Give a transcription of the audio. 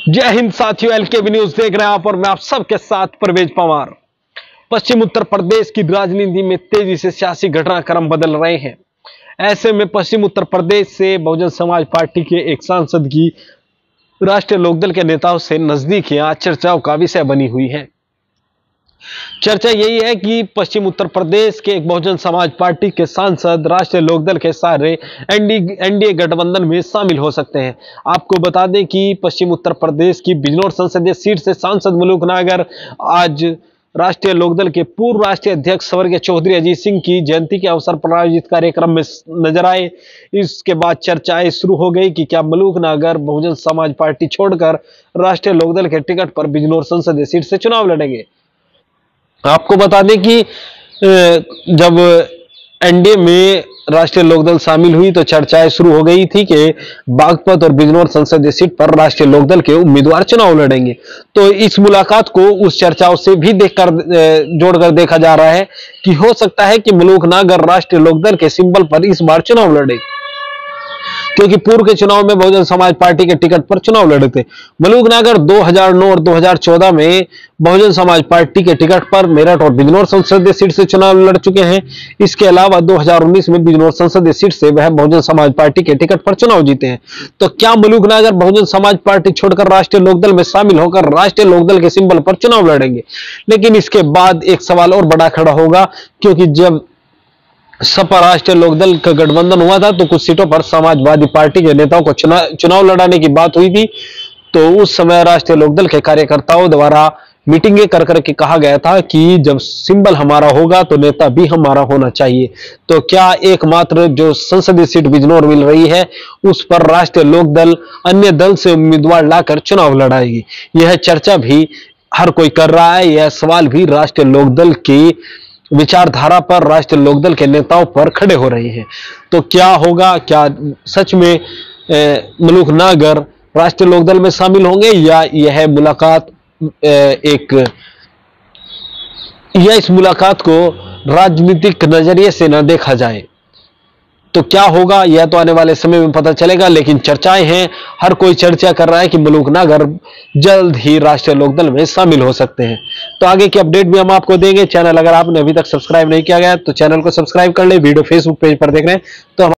जय हिंद साथियों, एलकेबी न्यूज देख रहे हैं आप और मैं आप सबके साथ परवेज पवार। पश्चिम उत्तर प्रदेश की राजनीति में तेजी से सियासी घटनाक्रम बदल रहे हैं। ऐसे में पश्चिम उत्तर प्रदेश से बहुजन समाज पार्टी के एक सांसद की राष्ट्रीय लोकदल के नेताओं से नजदीकियां चर्चाओं का विषय बनी हुई है। चर्चा यही है कि पश्चिम उत्तर प्रदेश के एक बहुजन समाज पार्टी के सांसद राष्ट्रीय लोकदल के सारे एनडीए गठबंधन में शामिल हो सकते हैं। आपको बता दें कि पश्चिम उत्तर प्रदेश की बिजनौर संसदीय सीट से सांसद मलूक नागर आज राष्ट्रीय लोकदल के पूर्व राष्ट्रीय अध्यक्ष स्वर्गीय चौधरी अजीत सिंह की जयंती के अवसर पर आयोजित कार्यक्रम में नजर आए। इसके बाद चर्चाएं शुरू हो गई कि क्या मलूक नागर बहुजन समाज पार्टी छोड़कर राष्ट्रीय लोकदल के टिकट पर बिजनौर संसदीय सीट से चुनाव लड़ेंगे। आपको बता दें कि जब एनडीए में राष्ट्रीय लोकदल शामिल हुई तो चर्चाएं शुरू हो गई थी कि बागपत और बिजनौर संसदीय सीट पर राष्ट्रीय लोकदल के उम्मीदवार चुनाव लड़ेंगे। तो इस मुलाकात को उस चर्चाओं से भी जोड़कर देखा जा रहा है कि हो सकता है कि मलूक नागर राष्ट्रीय लोकदल के सिंबल पर इस बार चुनाव लड़े, क्योंकि पूर्व के चुनाव में बहुजन समाज पार्टी के टिकट पर चुनाव लड़े थे। मलूक नागर 2009 और 2014 में बहुजन समाज पार्टी के टिकट पर मेरठ और बिजनौर संसदीय सीट से चुनाव लड़ चुके हैं। इसके अलावा 2019 में बिजनौर संसदीय सीट से वह बहुजन समाज पार्टी के टिकट पर चुनाव जीते हैं। तो क्या मलूक नागर बहुजन समाज पार्टी छोड़कर राष्ट्रीय लोकदल में शामिल होकर राष्ट्रीय लोकदल के सिंबल पर चुनाव लड़ेंगे? लेकिन इसके बाद एक सवाल और बड़ा खड़ा होगा, क्योंकि जब सपा राष्ट्रीय लोकदल का गठबंधन हुआ था तो कुछ सीटों पर समाजवादी पार्टी के नेताओं को चुनाव लड़ाने की बात हुई थी। तो उस समय राष्ट्रीय लोकदल के कार्यकर्ताओं द्वारा मीटिंगें कर करके कहा गया था कि जब सिंबल हमारा होगा तो नेता भी हमारा होना चाहिए। तो क्या एकमात्र जो संसदीय सीट बिजनौर मिल रही है उस पर राष्ट्रीय लोकदल अन्य दल से उम्मीदवार लाकर चुनाव लड़ाएगी? यह चर्चा भी हर कोई कर रहा है। यह सवाल भी राष्ट्रीय लोकदल की विचारधारा पर, राष्ट्रीय लोकदल के नेताओं पर खड़े हो रहे हैं। तो क्या होगा? क्या सच में मलूक नागर राष्ट्रीय लोकदल में शामिल होंगे, या यह मुलाकात इस मुलाकात को राजनीतिक नजरिए से न देखा जाए? तो क्या होगा यह तो आने वाले समय में पता चलेगा। लेकिन चर्चाएं हैं, हर कोई चर्चा कर रहा है कि मलूक नागर जल्द ही राष्ट्रीय लोकदल में शामिल हो सकते हैं। तो आगे की अपडेट भी हम आपको देंगे। चैनल अगर आपने अभी तक सब्सक्राइब नहीं किया गया तो चैनल को सब्सक्राइब कर ले। वीडियो फेसबुक पेज पर देख रहे हैं तो